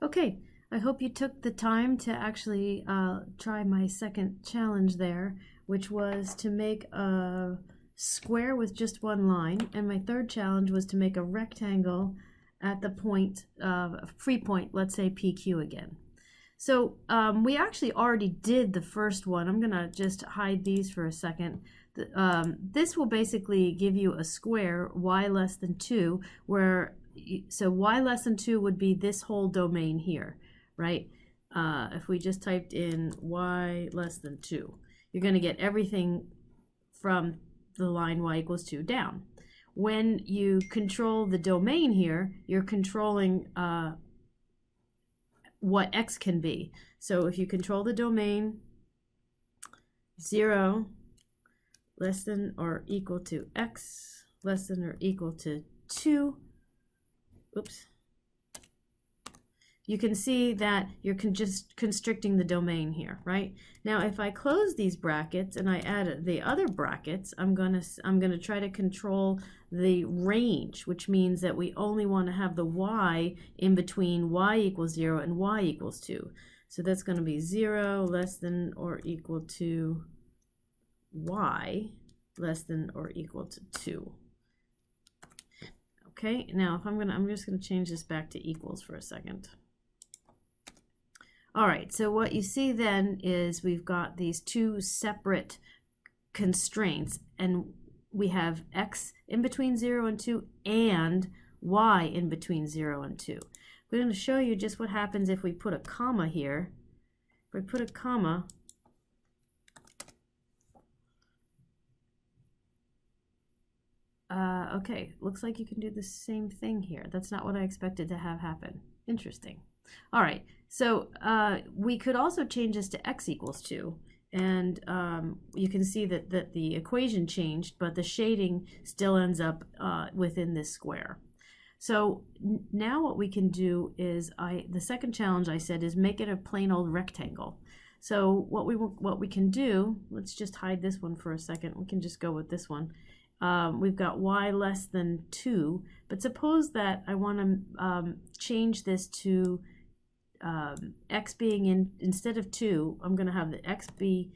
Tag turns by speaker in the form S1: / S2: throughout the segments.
S1: Okay, I hope you took the time to actually try my second challenge there, which was to make a square with just one line, and my third challenge was to make a rectangle at the point, free point, let's say PQ again. So we actually already did the first one. I'm gonna just hide these for a second. This will basically give you a square, y less than 2, where so y less than 2 would be this whole domain here, right? If we just typed in y less than 2, you're going to get everything from the line y equals 2 down. When you control the domain here, you're controlling what x can be. So if you control the domain 0 less than or equal to x less than or equal to 2, oops, you can see that you're just constricting the domain here, right? Now if I close these brackets and I add the other brackets, I'm gonna try to control the range, which means that we only want to have the y in between y equals 0 and y equals 2. So that's going to be 0 less than or equal to y less than or equal to 2. Okay, now if I'm just going to change this back to equals for a second. All right, so what you see then is we've got these two separate constraints, and we have x in between 0 and 2 and y in between 0 and 2. We're going to show you just what happens if we put a comma here. If we put a comma, okay, looks like you can do the same thing here. That's not what I expected to have happen. Interesting. All right, so we could also change this to x equals 2. And you can see that the equation changed, but the shading still ends up within this square. So now what we can do is, the second challenge I said is make it a plain old rectangle. So what we can do, let's just hide this one for a second. We can just go with this one. We've got y less than 2, but suppose that I want to change this to x being instead of 2, I'm going to have the x be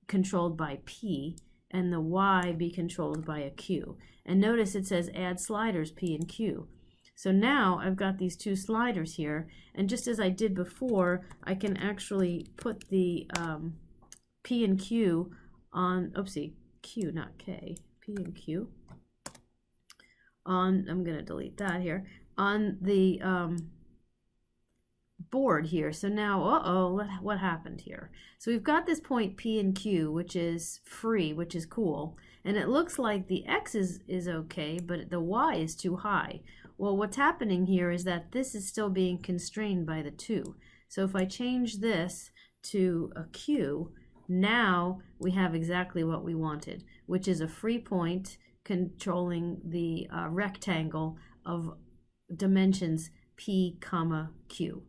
S1: controlled by p and the y be controlled by a q. And notice it says add sliders p and q. So now I've got these two sliders here, and just as I did before, I can actually put the p and q on, oopsie, q, not k, p and q on, I'm going to delete that here, on the board here. So now, what happened here? So we've got this point P and Q, which is free, which is cool, and it looks like the x is okay, but the y is too high. Well, what's happening here is that this is still being constrained by the 2. So if I change this to a Q, now we have exactly what we wanted, which is a free point controlling the rectangle of dimensions P, Q.